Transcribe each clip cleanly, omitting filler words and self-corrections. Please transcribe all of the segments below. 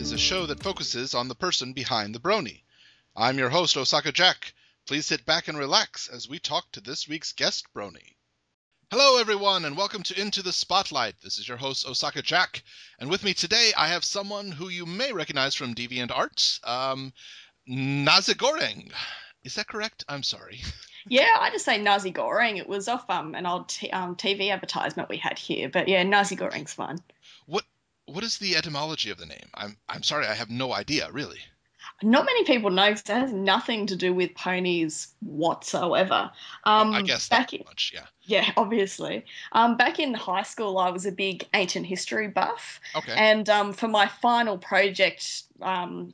is a show that focuses on the person behind the brony. I'm your host, OsakaJack. Please sit back and relax as we talk to this week's guest brony. Hello, everyone, and welcome to Into the Spotlight. This is your host, OsakaJack, and with me today I have someone who you may recognize from DeviantArt, Nazegoreng. Is that correct? I'm sorry. Yeah, I just say Nazegoreng. It was off an old TV advertisement we had here, but yeah, Nazegoreng's fine. What is the etymology of the name? I'm sorry, I have no idea, really. Not many people know because it has nothing to do with ponies whatsoever. I guess that much, yeah. Yeah, obviously. Back in high school, I was a big ancient history buff. Okay. And for my final project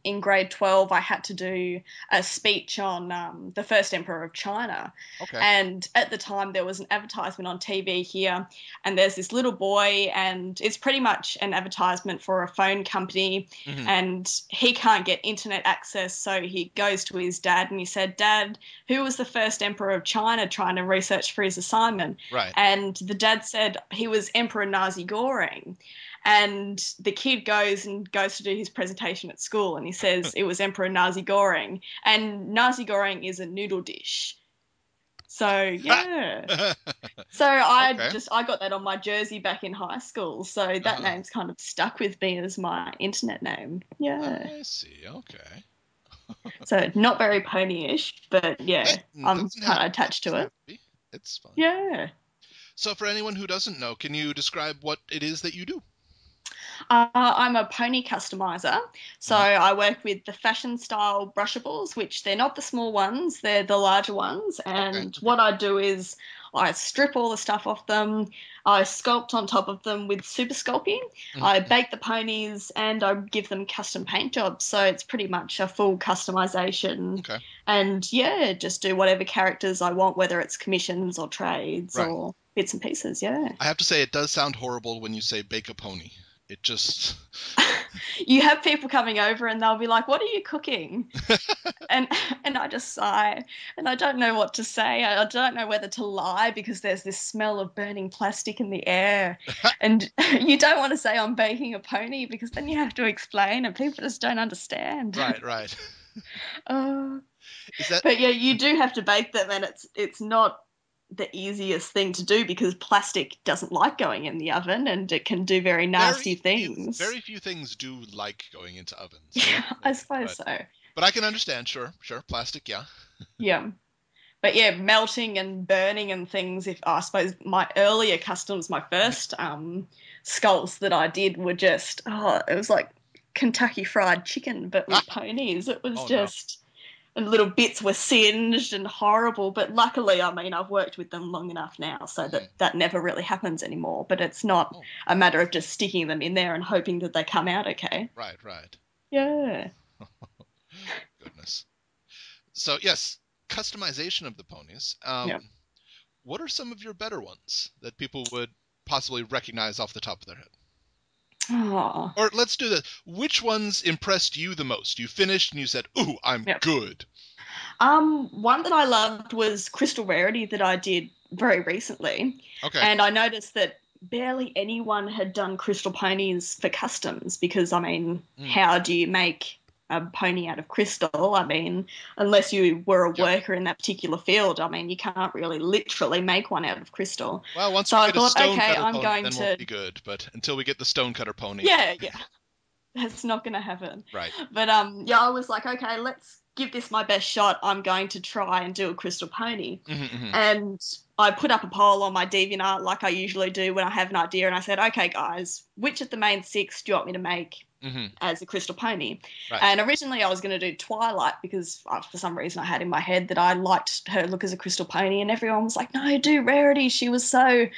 in grade 12, I had to do a speech on the first emperor of China. Okay. And at the time, there was an advertisement on TV here, and there's this little boy, and it's pretty much an advertisement for a phone company, and he can't get internet access, so he goes to his dad, and he said, "Dad, who was the first emperor of China?" trying to research for his assignment. Right. And the dad said he was Emperor Nazegoreng. And the kid goes to do his presentation at school, and he says it was Emperor Nazegoreng. And Nazegoreng is a noodle dish. So, yeah. So I got that on my jersey back in high school. So that name's kind of stuck with me as my internet name. Yeah. I see. Okay. So not very pony-ish, but yeah, I'm kind of attached to it. It's fun. Yeah. So for anyone who doesn't know, can you describe what it is that you do? I'm a pony customizer. So I work with the fashion style brushables, which they're not the small ones, they're the larger ones. And what I do is I strip all the stuff off them, I sculpt on top of them with super sculpting, I bake the ponies, and I give them custom paint jobs. So it's pretty much a full customization. Okay. And yeah, just do whatever characters I want, whether it's commissions or trades or bits and pieces, yeah. I have to say, it does sound horrible when you say bake a pony. It just... You have people coming over and they'll be like, "What are you cooking?" and I just sigh, and I don't know what to say. I don't know whether to lie because there's this smell of burning plastic in the air. And you don't want to say I'm baking a pony because then you have to explain and people just don't understand. Right. But yeah, you do have to bake them, and it's not the easiest thing to do because plastic doesn't like going in the oven and it can do very nasty things. Very few things do like going into ovens. Yeah, I suppose so. But I can understand, sure, plastic, yeah. Yeah. But yeah, melting and burning and things, I suppose my earlier customs, my first sculpts that I did were just, it was like Kentucky Fried Chicken, but with ponies. It was just... And little bits were singed and horrible. But luckily, I mean, I've worked with them long enough now so that never really happens anymore. But it's not a matter of just sticking them in there and hoping that they come out okay. Right. Yeah. Goodness. So, yes, customization of the ponies. What are some of your better ones that people would possibly recognize off the top of their head? Oh. Or let's do this. Which ones impressed you the most? You finished and you said, "Ooh, I'm good." One that I loved was Crystal Rarity that I did very recently. Okay. And I noticed that barely anyone had done crystal ponies for customs because, I mean, how do you make a pony out of crystal? I mean, unless you were a worker in that particular field, I mean, you can't really literally make one out of crystal. Well, once we get a stonecutter pony, then we'll be good. But until we get the stonecutter pony... Yeah. That's not going to happen. Right. But, I was like, okay, let's give this my best shot. I'm going to try and do a crystal pony. And I put up a poll on my DeviantArt like I usually do when I have an idea, and I said, okay, guys, which of the main 6 do you want me to make as a crystal pony? Right. And originally I was going to do Twilight because for some reason I had in my head that I liked her look as a crystal pony, and everyone was like, no, do Rarity. She was so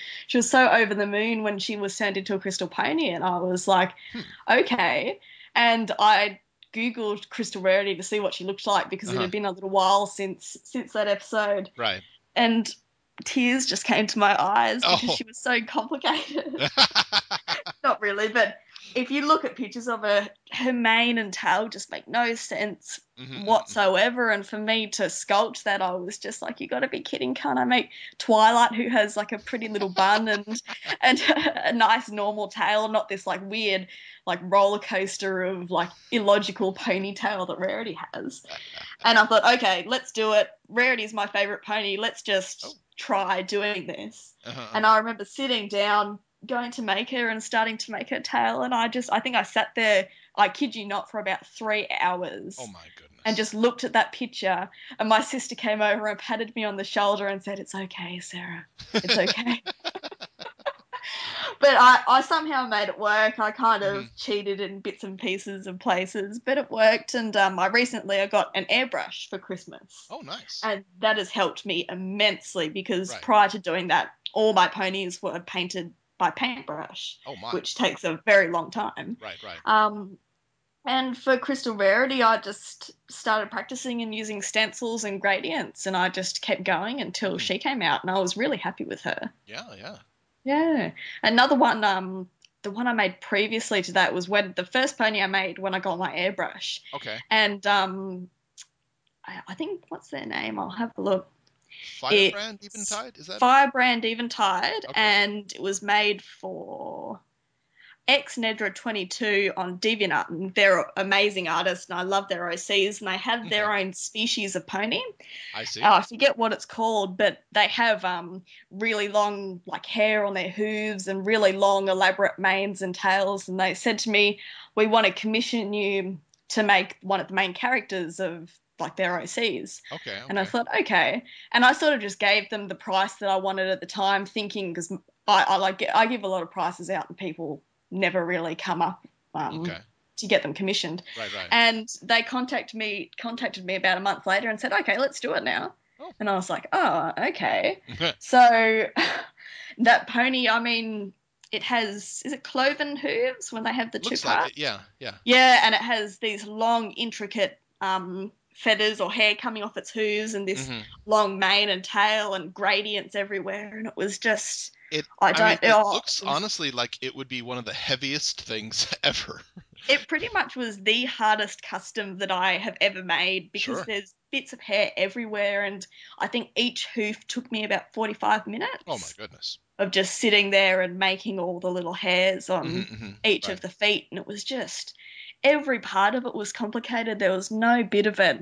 over the moon when she was turned into a crystal pony. And I was like, okay. And I Googled Crystal Rarity to see what she looked like because it had been a little while since that episode. Right. And tears just came to my eyes because she was so complicated. Not really, but if you look at pictures of her mane and tail just make no sense Mm-hmm. whatsoever. And for me to sculpt that, I was just like, you got to be kidding! Can't I make Twilight, who has like a pretty little bun and a nice normal tail, not this like weird like roller coaster of like illogical ponytail that Rarity has? And I thought, okay, let's do it. Rarity's my favorite pony. Let's Oh. just try doing this. Uh-huh. And I remember sitting down, going to make her and starting to make her tail. And I think I sat there, I kid you not, for about 3 hours. Oh my goodness. And just looked at that picture. And my sister came over and patted me on the shoulder and said, "It's okay, Sarah. It's okay." But I somehow made it work. I kind of cheated in bits and pieces of places, but it worked. And I got an airbrush for Christmas. Oh, nice. And that has helped me immensely because Right. prior to doing that, all my ponies were painted by paintbrush, which takes a very long time. Right. And for Crystal Rarity, I just started practicing and using stencils and gradients, and I just kept going until she came out, and I was really happy with her. Yeah. Another one, the one I made previously to that was when the first pony I made when I got my airbrush. Okay. And I think, what's their name? I'll have a look. Firebrand Eventide? Is that Firebrand Eventide, okay. And it was made for Nedra 22 on DeviantArt, and they're amazing artists, and I love their OCs, and they have their own species of pony. I see. I forget what it's called, but they have really long like hair on their hooves and really long elaborate manes and tails, and they said to me, "We want to commission you to make one of the main characters of like their OCs." Okay. And I thought, okay. And I sort of just gave them the price that I wanted at the time, thinking, because I give a lot of prices out and people never really come up to get them commissioned. Right. And they contacted me about a month later and said, "Okay, let's do it now." Oh. And I was like, "Oh, okay." So that pony, I mean, it has, is it cloven hooves when they have the Looks two parts? like it, yeah. Yeah, and it has these long, intricate feathers or hair coming off its hooves and this long mane and tail and gradients everywhere. And it was just... It looks honestly like it would be one of the heaviest things ever. It pretty much was the hardest custom that I have ever made because there's bits of hair everywhere, and I think each hoof took me about 45 minutes. Oh my goodness. Of just sitting there and making all the little hairs on each of the feet, and it was just... every part of it was complicated. There was no bit of it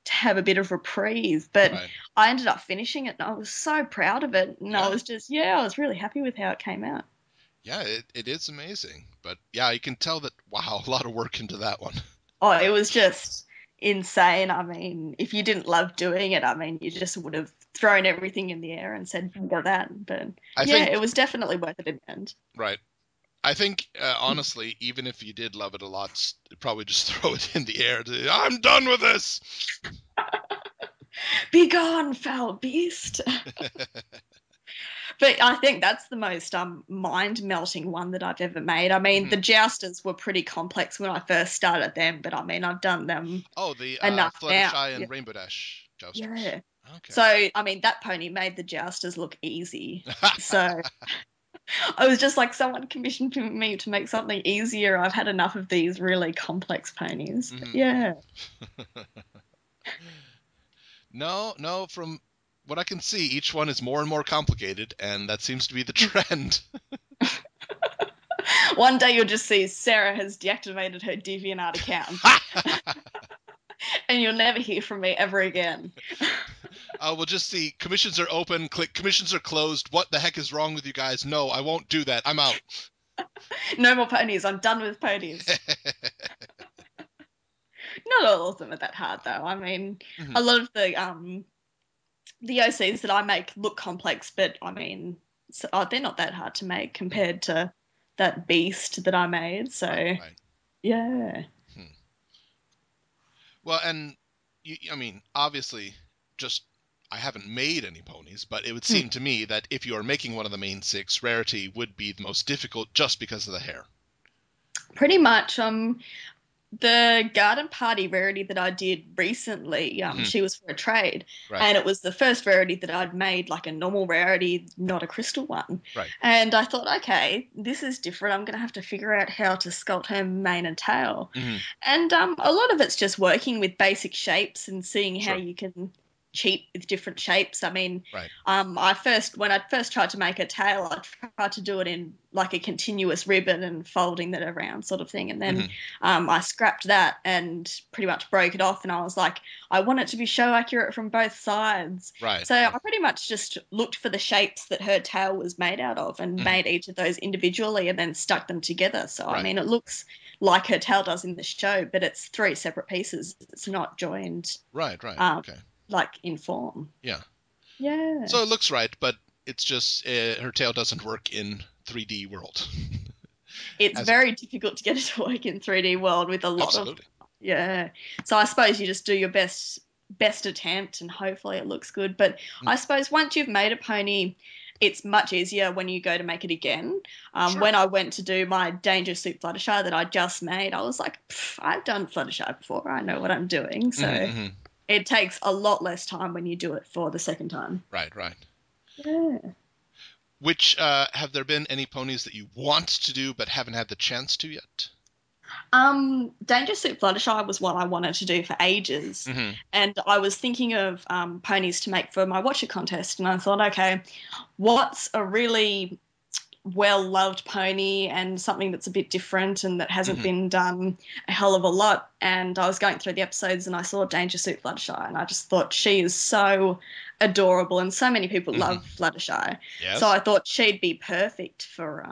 to have a bit of reprieve, but I ended up finishing it and I was so proud of it, and I was really happy with how it came out. Yeah, it is amazing. But yeah, you can tell that, wow, a lot of work into that one. Oh, it was just insane. I mean, if you didn't love doing it, I mean, you just would have thrown everything in the air and said, "Got that." But it was definitely worth it in the end. Right. I think, honestly, even if you did love it a lot, probably just throw it in the air. I'm done with this. Be gone, foul beast. But I think that's the most mind-melting one that I've ever made. I mean, the jousters were pretty complex when I first started them, but I mean, I've done them enough now. Fluttershy and Rainbow Dash jousters. Yeah. Okay. So, I mean, that pony made the jousters look easy. So I was just like, someone commissioned me to make something easier. I've had enough of these really complex ponies. Yeah. No, from what I can see, each one is more and more complicated, and that seems to be the trend. One day you'll just see Sarah has deactivated her DeviantArt account. And you'll never hear from me ever again. We'll just see commissions are open, click commissions are closed. What the heck is wrong with you guys? No, I won't do that. I'm out. No more ponies. I'm done with ponies. Not all of them are that hard, though. I mean, a lot of the OCs that I make look complex, but I mean, they're not that hard to make compared to that beast that I made. So, yeah. Well, and I mean, obviously, I haven't made any ponies, but it would seem to me that if you are making one of the main six, Rarity would be the most difficult just because of the hair. Pretty much. The garden party rarity that I did recently, she was for a trade, Right. and it was the first rarity that I'd made, like a normal rarity, not a crystal one. Right. And I thought, okay, this is different. I'm going to have to figure out how to sculpt her mane and tail. And a lot of it's just working with basic shapes and seeing how you can cheat with different shapes. I mean, Right. when I first tried to make a tail, I tried to do it in like a continuous ribbon and folding that around sort of thing. And then I scrapped that and pretty much broke it off. And I was like, I want it to be show accurate from both sides. Right. So I pretty much just looked for the shapes that her tail was made out of and made each of those individually and then stuck them together. So, I mean, it looks like her tail does in the show, but it's 3 separate pieces. It's not joined. Right. Okay. Like in form. Yeah. Yeah. So it looks right, but it's just her tail doesn't work in 3D world. It's very difficult to get it to work in 3D world with a lot of. Yeah. So I suppose you just do your best attempt and hopefully it looks good. But I suppose once you've made a pony, it's much easier when you go to make it again. When I went to do my Danger Suit Fluttershy that I just made, I was like, I've done Fluttershy before. I know what I'm doing. So it takes a lot less time when you do it for the second time. Right. Yeah. Which, have there been any ponies that you want to do but haven't had the chance to yet? Danger Suit Fluttershy was one I wanted to do for ages. And I was thinking of ponies to make for my Watcher contest. And I thought, okay, what's a really well-loved pony and something that's a bit different and that hasn't been done a hell of a lot? And I was going through the episodes and I saw Danger Suit Fluttershy and I just thought she is so adorable and so many people love Fluttershy. Yes. So I thought she'd be perfect for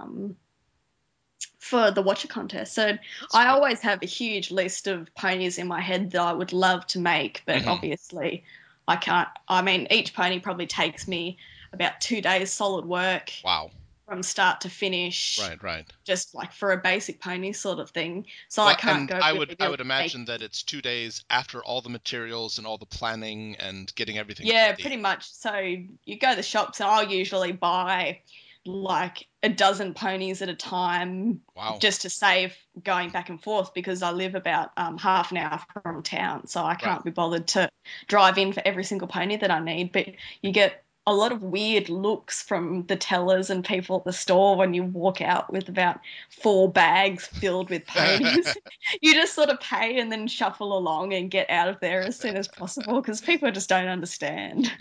the Watcher contest. So I always have a huge list of ponies in my head that I would love to make, but obviously I can't. I mean, each pony probably takes me about 2 days solid work. Wow. From start to finish. Right. Just like for a basic pony sort of thing. So I can't go. I would imagine that it's 2 days after all the materials and all the planning and getting everything ready. Pretty much. So you go to the shops and I'll usually buy like a dozen ponies at a time. Wow. Just to save going back and forth because I live about half an hour from town. So I can't be bothered to drive in for every single pony that I need. But you get a lot of weird looks from the tellers and people at the store when you walk out with about 4 bags filled with ponies. You just sort of pay and then shuffle along and get out of there as soon as possible because people just don't understand.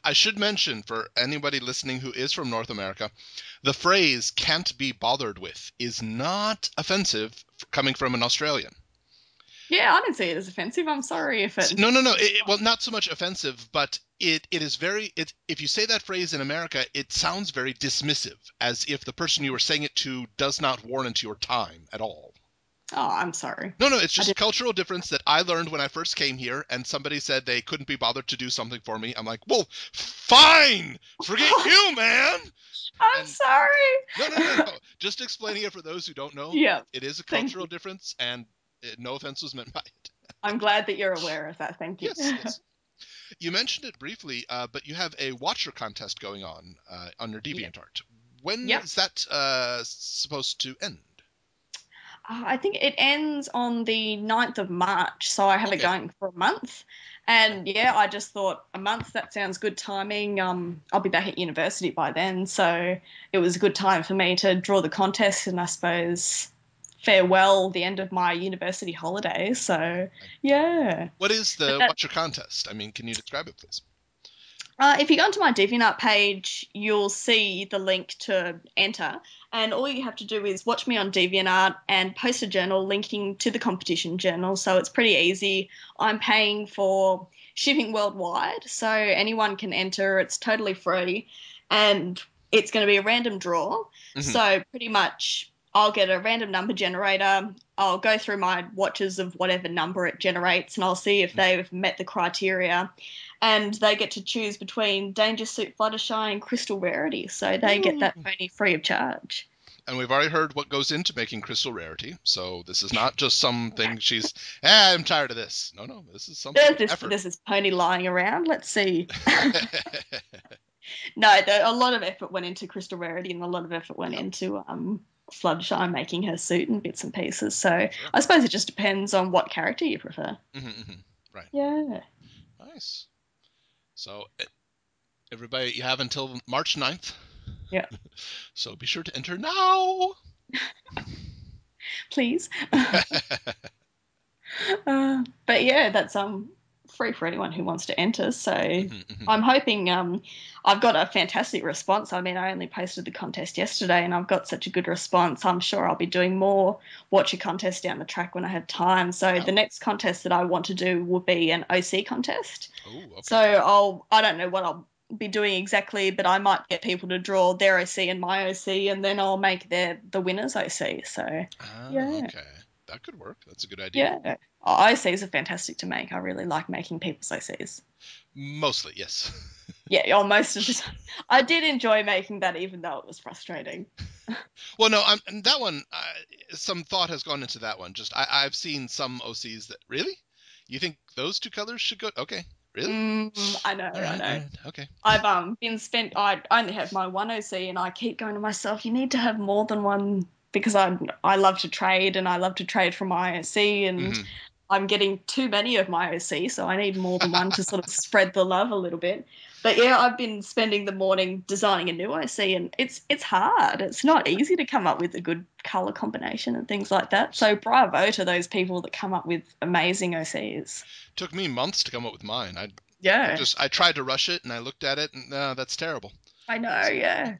I should mention for anybody listening who is from North America, the phrase "can't be bothered with" is not offensive coming from an Australian. Yeah, I don't see it as offensive. I'm sorry if it... No. Well, not so much offensive, but it is very... if you say that phrase in America, it sounds very dismissive, as if the person you were saying it to does not warrant your time at all. Oh, I'm sorry. No, it's just a cultural difference that I learned when I first came here, and somebody said they couldn't be bothered to do something for me. I'm like, well, fine! Forget you, man! I'm sorry! No. Just explaining it for those who don't know. Yeah. It is a cultural difference, and... no offense was meant by it. I'm glad that you're aware of that. Thank you. Yes. You mentioned it briefly, but you have a Watcher contest going on your DeviantArt. When is that supposed to end? I think it ends on the 9th of March, so I have it going for a month. And I just thought a month, that sounds good timing. I'll be back at university by then, so it was a good time for me to draw the contest and I suppose farewell the end of my university holidays. So, yeah. What is the Watcher contest? I mean, can you describe it, please? If you go onto my DeviantArt page, you'll see the link to enter. And all you have to do is watch me on DeviantArt and post a journal linking to the competition journal. So it's pretty easy. I'm paying for shipping worldwide, so anyone can enter. It's totally free. And it's going to be a random draw. So pretty much... I'll get a random number generator. I'll go through my watches of whatever number it generates and I'll see if they've met the criteria. And they get to choose between Danger Suit Fluttershy and Crystal Rarity. So they get that pony free of charge. And we've already heard what goes into making Crystal Rarity. So this is not just something she's, I'm tired of this. No, this is something. This is pony lying around. Let's see. No, a lot of effort went into Crystal Rarity and a lot of effort went into Fluttershy making her suit and bits and pieces. So Sure. I suppose it just depends on what character you prefer. Right. Yeah. Nice. So everybody, you have until March 9th. Yeah. So be sure to enter now. Please. But yeah, that's free for anyone who wants to enter. So I'm hoping I've got a fantastic response. I mean, I only posted the contest yesterday and I've got such a good response. I'm sure I'll be doing more watcher contests down the track when I have time. So the next contest that I want to do will be an OC contest. Oh, okay. So I don't know what I'll be doing exactly, but I might get people to draw their OC and my OC, and then I'll make the winner's OC. So yeah. Okay. That could work. That's a good idea. Yeah. OCs are fantastic to make. I really like making people's OCs. Mostly, yes. Yeah, most of the time. I did enjoy making that, even though it was frustrating. Well, no, that one, some thought has gone into that one. Just I've seen some OCs that, really? You think those two colors should go? Okay. Really? I know, All right, I know. all right, okay. I've I only have my one OC, and I keep going to myself, you need to have more than one, because I love to trade, and I love to trade from my OC, and I'm getting too many of my OC, so I need more than one to sort of spread the love a little bit. But yeah, I've been spending the morning designing a new OC, and it's hard. It's not easy to come up with a good color combination and things like that. So bravo to those people that come up with amazing OCs. Took me months to come up with mine. I tried to rush it, and I looked at it, and that's terrible. I know, yeah.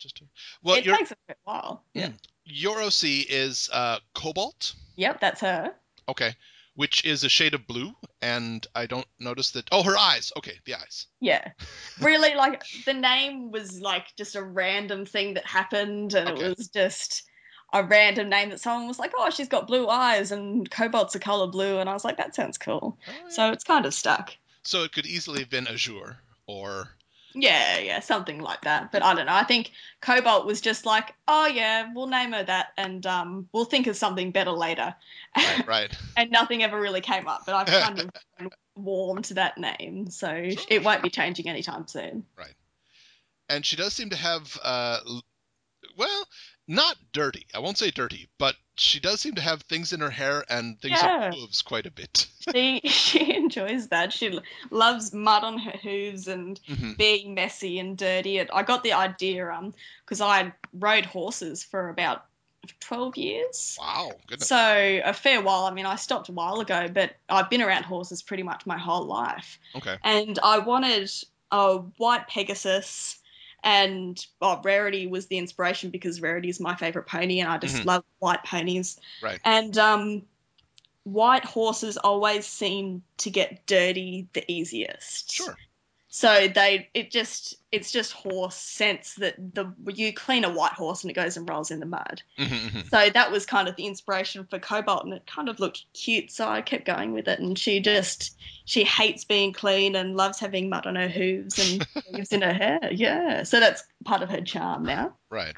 Well, it takes a while. Yeah. Your OC is Cobalt. Yep, that's her. Okay. Which is a shade of blue, and I don't notice that. Oh, her eyes. Okay, the eyes. Yeah. Really, like, the name was, like, just a random thing that happened, and it was just a random name that someone was like, oh, she's got blue eyes, and Cobalt's a color blue, and I was like, that sounds cool. Oh, yeah. So it's kind of stuck. So it could easily have been Azure, or... Yeah, something like that. But I don't know. I think Cobalt was just like, oh, yeah, we'll name her that, and we'll think of something better later. Right. And nothing ever really came up, but I've kind of warmed to that name, so it won't be changing anytime soon. Right. And she does seem to have, well, not dirty. I won't say dirty, but she does seem to have things in her hair and things on hooves quite a bit. She enjoys that. She loves mud on her hooves and being messy and dirty. And I got the idea because I rode horses for about 12 years. Wow, goodness. So a fair while. I mean, I stopped a while ago, but I've been around horses pretty much my whole life. Okay. And I wanted a white Pegasus, and Rarity was the inspiration because Rarity is my favourite pony, and I just love white ponies. Right. And white horses always seem to get dirty the easiest. Sure. So it's just horse sense that you clean a white horse and it goes and rolls in the mud. So that was kind of the inspiration for Cobalt, and it kind of looked cute, so I kept going with it. And she hates being clean and loves having mud on her hooves and leaves in her hair. Yeah, so that's part of her charm now. Right.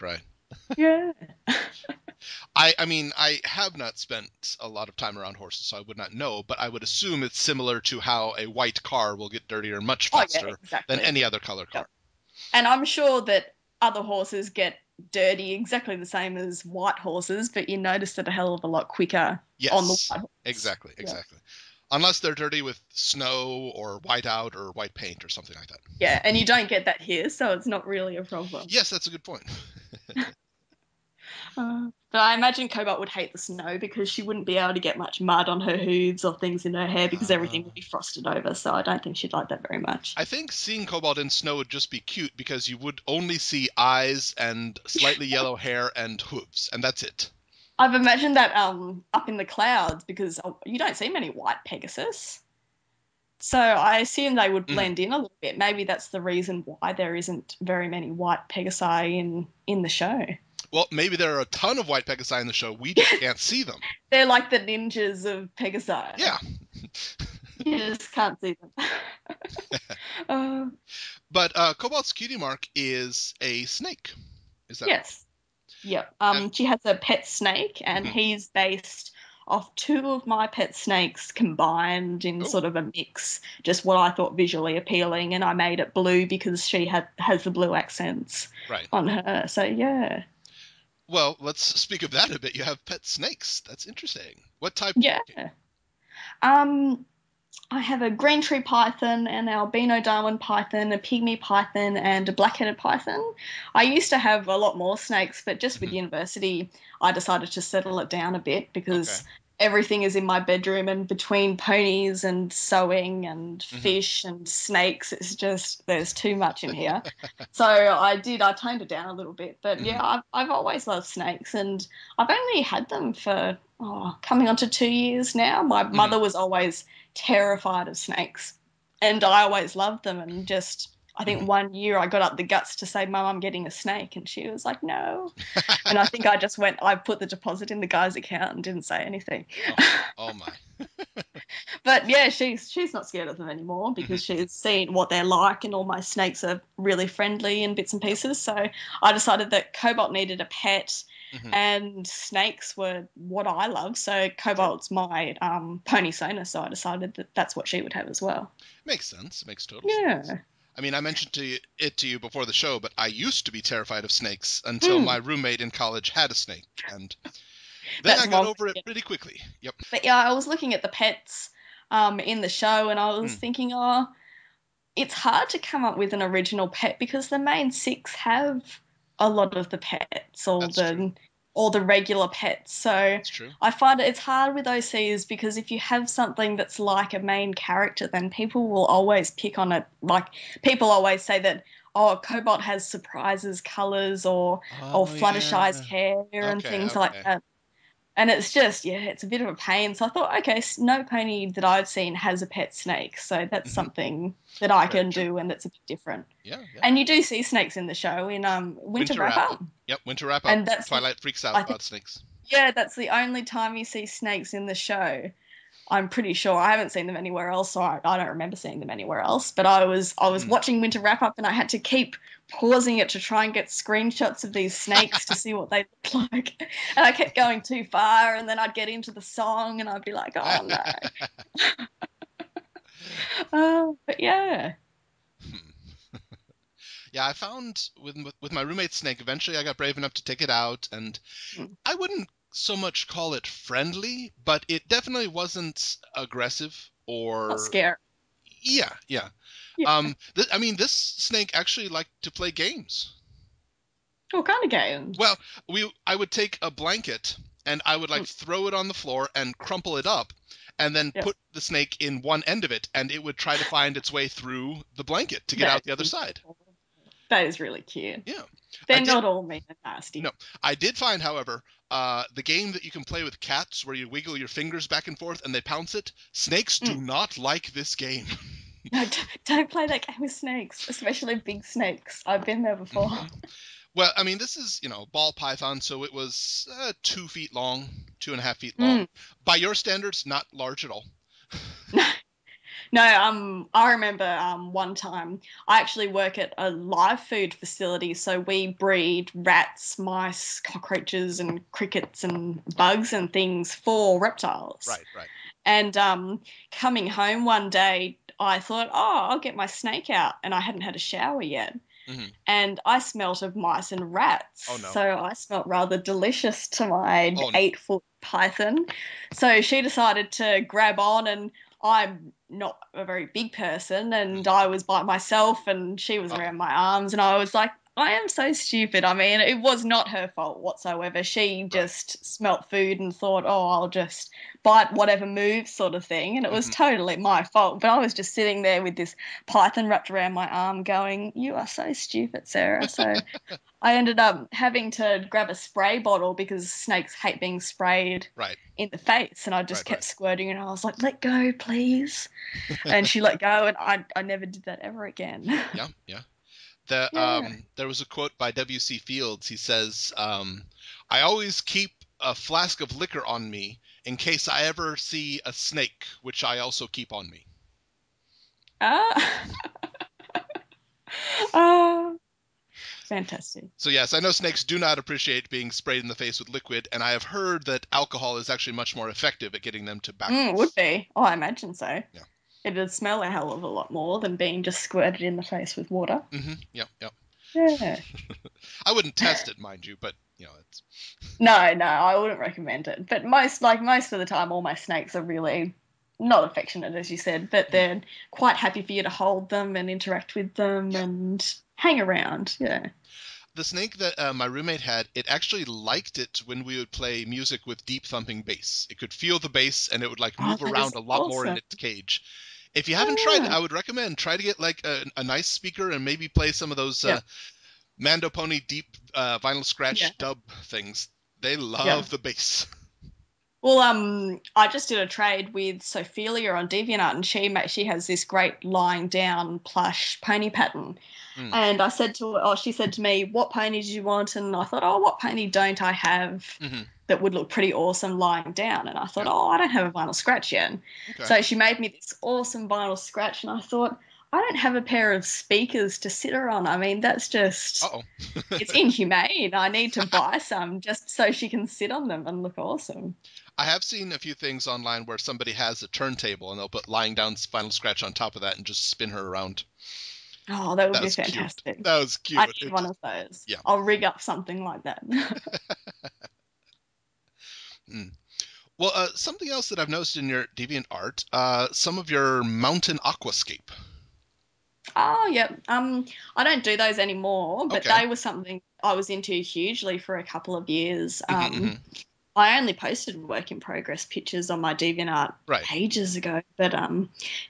Yeah. I mean, I have not spent a lot of time around horses, so I would not know, but I would assume it's similar to how a white car will get dirtier much faster than any other color car. And I'm sure that other horses get dirty exactly the same as white horses, but you notice it a hell of a lot quicker on the white horse. Exactly. Unless they're dirty with snow or white out or white paint or something like that. Yeah, and you don't get that here, so it's not really a problem. Yes, that's a good point. But I imagine Cobalt would hate the snow because she wouldn't be able to get much mud on her hooves or things in her hair because everything would be frosted over, so I don't think she'd like that very much. I think seeing Cobalt in snow would just be cute because you would only see eyes and slightly yellow hair and hooves, and that's it. I've imagined that up in the clouds because you don't see many white Pegasus. So I assume they would blend in a little bit. Maybe that's the reason why there isn't very many white Pegasi in the show. Well, maybe there are a ton of white Pegasi in the show. We just can't see them. They're like the ninjas of Pegasi. Yeah. You just can't see them. But Cobalt's cutie mark is a snake. Is that Yes. Yep. She has a pet snake, and he's based off two of my pet snakes combined in sort of a mix. Just what I thought visually appealing, and I made it blue because she has the blue accents on her. So, yeah. Well, let's speak of that a bit. You have pet snakes. That's interesting. What type? Yeah. Um, I have a green tree python, an albino Darwin python, a pygmy python, and a black-headed python. I used to have a lot more snakes, but just with Mhm. university, I decided to settle it down a bit Okay. because everything is in my bedroom, and between ponies and sewing and Hmm. fish and snakes, it's just there's too much in here. So I toned it down a little bit. But Hmm. yeah, I've always loved snakes, and I've only had them for coming on to 2 years now. My Hmm. mother was always terrified of snakes, and I always loved them. And just, I think Hmm. one year I got up the guts to say, "Mum, I'm getting a snake," and she was like, "No." And I think I put the deposit in the guy's account and didn't say anything. Oh, oh my. But yeah, she's not scared of them anymore Hmm. because she's seen what they're like, and all my snakes are really friendly in bits and Yep. pieces. So I decided that Cobalt needed a pet, Hmm. and snakes were what I love. So Sure. Cobalt's my pony Sona, so I decided that that's what she would have as well. Makes sense. Makes total sense. Yeah. I mean, I mentioned to you before the show, but I used to be terrified of snakes until my Mm, roommate in college had a snake, and then that's I got one over it thing. pretty quickly. Yep. But yeah, I was looking at the pets in the show, and I was Mm, thinking, oh, it's hard to come up with an original pet because the main six have a lot of the pets, that's true. or the regular pets. So That's true. I find it's hard with OCs because if you have something that's like a main character, then people will always pick on it. Like people always say that, oh, Cobalt has surprises, colours, or Oh Fluttershy's yeah. hair and Okay. things like Okay. that. And it's just, yeah, it's a bit of a pain. So I thought, okay, no pony that I've seen has a pet snake. So that's Hmm. something that I Very can true. do and that's a bit different. Yeah. Yeah. And you do see snakes in the show in Winter Winter Wrap wrap up. Up. Yep. Winter wrap up. And Twilight freaks out I think, about snakes. yeah, that's the only time you see snakes in the show. I'm pretty sure. I haven't seen them anywhere else, so I don't remember seeing them anywhere else. But I was Mm. watching Winter Wrap Up, and I had to keep pausing it to try and get screenshots of these snakes to see what they look like. And I kept going too far, and then I'd get into the song, and I'd be like, "Oh no!" But yeah. Yeah, I found with my roommate's snake. Eventually, I got brave enough to take it out, and Mm. I wouldn't so much call it friendly, but it definitely wasn't aggressive Not or scary. yeah, yeah. Yeah. I mean, this snake actually liked to play games. What kind of Well, games? I would take a blanket and I would like Mm. throw it on the floor and crumple it up and then Yep. put the snake in one end of it and it would try to find its way through the blanket to get That out the other is side. that is really cute. Yeah. I They're did not all mean and no. nasty. I did find, however, the game that you can play with cats where you wiggle your fingers back and forth and they pounce it. Snakes do Mm. not like this game. No, don't play that game with snakes, especially big snakes. I've been there before. Mhm. Well, I mean, this is, ball python, so it was 2 feet long, 2.5 feet long. Mm. By your standards, not large at all. No, I remember one time I actually work at a live food facility, so we breed rats, mice, cockroaches, and crickets and bugs and things for reptiles. Right, right. And coming home one day, I thought, oh, I'll get my snake out, and I hadn't had a shower yet. Hmm. And I smelt of mice and rats. Oh no. So I smelt rather delicious to my Oh, 8 foot python. So she decided to grab on, and I'm not a very big person, and I was by myself, and she was oh, around my arms, and I was like, I am so stupid. I mean, it was not her fault whatsoever. She right. just smelt food and thought, oh, I'll just bite whatever moves, sort of thing. And it was Hmm. totally my fault. But I was just sitting there with this python wrapped around my arm going, you are so stupid, Sarah. So I ended up having to grab a spray bottle because snakes hate being sprayed Right, in the face. And I just right, kept right. squirting, and I was like, let go, please. And she let go, and I never did that ever again. Yeah, yeah. Yeah. There was a quote by W.C. Fields. He says, "I always keep a flask of liquor on me in case I ever see a snake, which I also keep on me." Ah. Ah. Fantastic. So yes, I know snakes do not appreciate being sprayed in the face with liquid, and I have heard that alcohol is actually much more effective at getting them to back Would off. be. Oh, I imagine so. Yeah. It'd smell a hell of a lot more than being just squirted in the face with water. Hmm. Yep. Yep. Yeah. I wouldn't test it, mind you, but it's No, I wouldn't recommend it. But most of the time, all my snakes are really not affectionate, as you said, but they're quite happy for you to hold them and interact with them and hang around. Yeah. the snake that my roommate had, it actually liked it when we would play music with deep thumping bass. It could feel the bass and it would like Oh, move that is around a lot more in awesome. its cage. If you haven't tried it, Ah, I would recommend try to get like a nice speaker and maybe play some of those yeah, Mando Pony deep vinyl yeah, scratch dub things. They yeah. love the bass. Well, I just did a trade with Sophelia on DeviantArt, and she has this great lying down plush pony pattern. Mm. And I said to her, oh, she said to me, "What pony did you want?" And I thought, "Oh, what pony don't I have Hmm. that would look pretty awesome lying down?" And I thought, Yeah. "Oh, I don't have a vinyl scratch yet." Okay. So she made me this awesome vinyl scratch, and I thought, I don't have a pair of speakers to sit her on. I mean, that's just, Uh-oh. it's inhumane. I need to buy some just so she can sit on them and look awesome. I have seen a few things online where somebody has a turntable and they'll put lying down Final Scratch on top of that and just spin her around. Oh, that would That be was cute. fantastic. That was I cute. need It one just, of those. yeah. I'll rig up something like that. Mm. Well, something else that I've noticed in your deviant art, some of your mountain aquascape. Oh, yeah. I don't do those anymore, but Okay. they were something I was into hugely for a couple of years. Hmm. Hmm. I only posted work in progress pictures on my DeviantArt Right. ages ago, but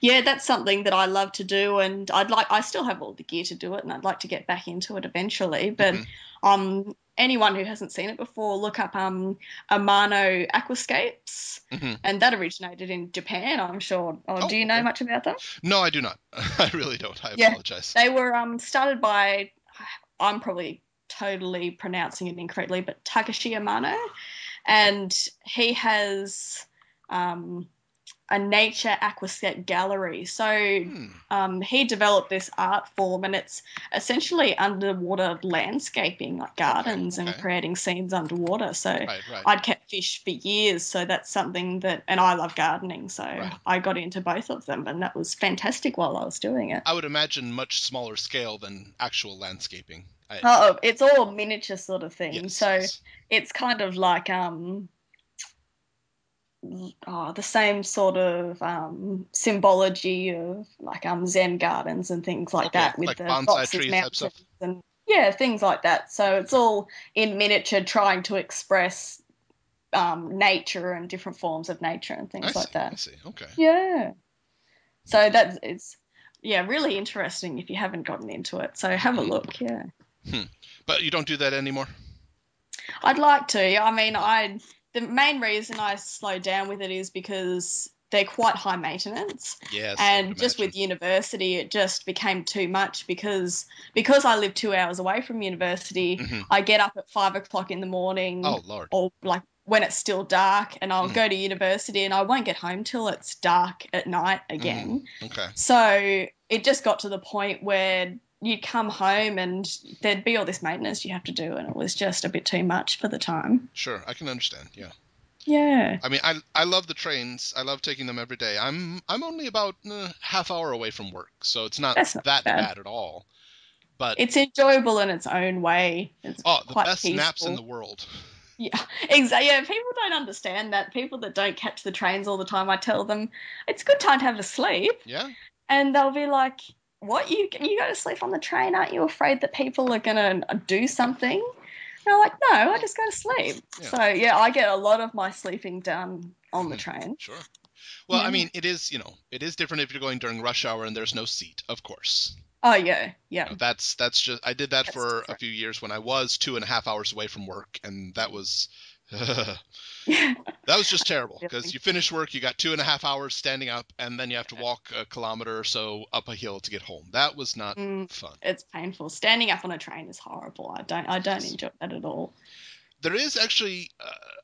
yeah, that's something that I love to do, and I still have all the gear to do it, and I'd like to get back into it eventually. But Hmm. anyone who hasn't seen it before, look up Amano Aquascapes, Hmm. and that originated in Japan, I'm sure. Oh, Oh, do you know okay. much about them? No, I do not. I really don't. I Yeah, apologize. they were started by, I'm probably totally pronouncing it incorrectly, but Takashi Amano, Okay. and he has um, a nature aquascape gallery. So Hmm. he developed this art form, and it's essentially underwater landscaping, like Okay. gardens and Okay. creating scenes underwater. So Right. Right. I'd kept fish for years, so that's something that, and I love gardening, so Right. I got into both of them, and that was fantastic while I was doing it. I would imagine much smaller scale than actual landscaping. Oh, it's all miniature sort of thing. Yes. So Yes. it's kind of like the same sort of symbology of like Zen gardens and things like Okay. that with Like the bonsai rocks as tree type mountains stuff. and yeah, things like that. So it's all in miniature trying to express nature and different forms of nature and I things like see. I that. see. Okay. Yeah. So Okay. that's it's yeah, really interesting if you haven't gotten into it. So have a Hmm. look, yeah. Hmm. But you don't do that anymore? I'd like to. I mean, the main reason I slowed down with it is because they're quite high maintenance, Yes, I would and just imagine. with university, it just became too much because I live 2 hours away from university. Hmm. I get up at 5 o'clock in the morning, Oh, Lord. or like when it's still dark, and I'll Mm. go to university, and I won't get home till it's dark at night Hmm. again. Okay. So it just got to the point where you'd come home and there'd be all this maintenance you have to do, and it was just a bit too much for the time. Sure, I can understand. Yeah. Yeah, I mean, I love the trains. I love taking them every day. I'm only about half hour away from work, so it's not that's not that bad. bad at all. But It's enjoyable in its own way. It's oh, the quite best naps in peaceful. the world. Yeah, exactly. Yeah, people don't understand that. People that don't catch the trains all the time, I tell them it's a good time to have a sleep, Yeah. and they'll be like, "What? You go to sleep on the train? Aren't you afraid that people are gonna do something?" And I'm like, "No, I Well, just go to sleep." yeah. So yeah, I get a lot of my sleeping done on the Hmm. train. Sure. Well, I Yeah. mean, it is different if you're going during rush hour and there's no seat, of course. Oh yeah, yeah. That's just I did that That's for a different. few years when I was 2.5 hours away from work, and that was that Yeah. was just terrible because Really. you finish work, you got 2.5 hours standing up, and then you have to walk a kilometer or so up a hill to get home. That was not fun. It's painful. Standing up on a train is horrible. I don't Yes. enjoy that at all. There is actually,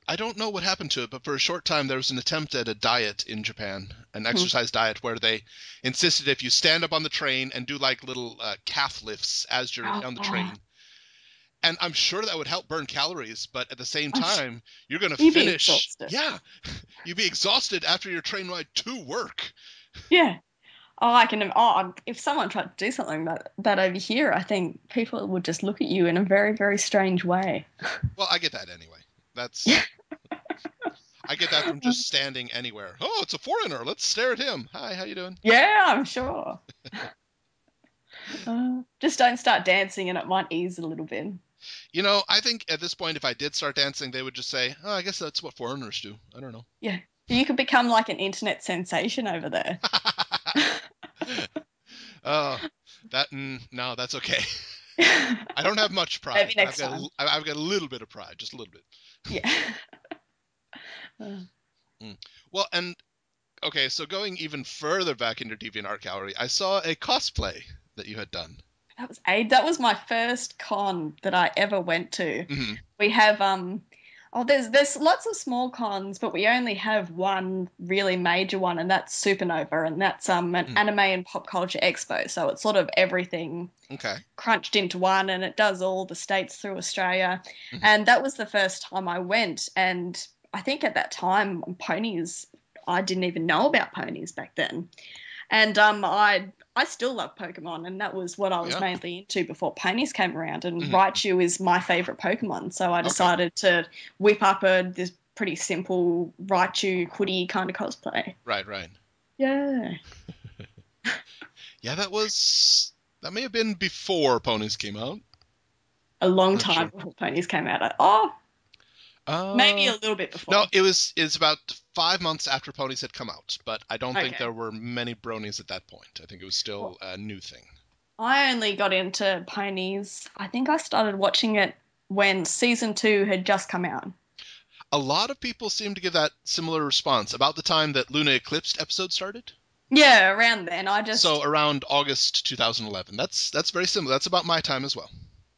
I don't know what happened to it, but for a short time there was an attempt at a diet in Japan, an Hmm. exercise diet, where they insisted if you stand up on the train and do like little calf lifts as you're Oh, on the oh, train. And I'm sure that would help burn calories, but at the same I'm sh- time, you're going to you'd be finish. exhausted. Yeah, you'd be exhausted after your train ride to work. Yeah. Oh, if someone tried to do something that over here, I think people would just look at you in a very, very strange way. Well, I get that anyway. Yeah. That's I get that from just standing anywhere. Oh, it's a foreigner. Let's stare at him. Hi, how you doing? Yeah, I'm sure. Just don't start dancing and it might ease a little bit. I think at this point, if I did start dancing, they would just say, "Oh, I guess that's what foreigners do." I don't know. Yeah. You could become like an internet sensation over there. Oh, no, that's okay. I don't have much pride, Maybe but next time. I've got a little bit of pride, just a little bit. Yeah. Uh, Mm. Well, and okay, so going even further back in your DeviantArt gallery, I saw a cosplay that you had done. that was my first con that I ever went to. Hmm. We have there's lots of small cons, but we only have one really major one, and that's Supernova, and that's an anime and pop culture expo. So it's sort of everything Okay. crunched into one, and it does all the states through Australia. Hmm. And that was the first time I went, and I think at that time ponies, I didn't even know about ponies back then. And I still love Pokemon, and that was what I Oh was yeah. mainly into before ponies came around. And Hmm. Raichu is my favorite Pokemon, so I Okay. decided to whip up this pretty simple Raichu hoodie kind of cosplay. Right, right. Yeah, Yeah, that may have been before ponies came out. a long Not time sure. before ponies came out. Oh, maybe Uh, a little bit no, before. it's about 5 months after ponies had come out, but I don't think Okay. there were many bronies at that point. I think it was still Well, a new thing. I only got into ponies. I think I started watching it when season 2 had just come out. A lot of people seem to give that similar response about the time that Luna Eclipsed episode started. Yeah, around then. So around August 2011. That's very similar. That's about my time as well.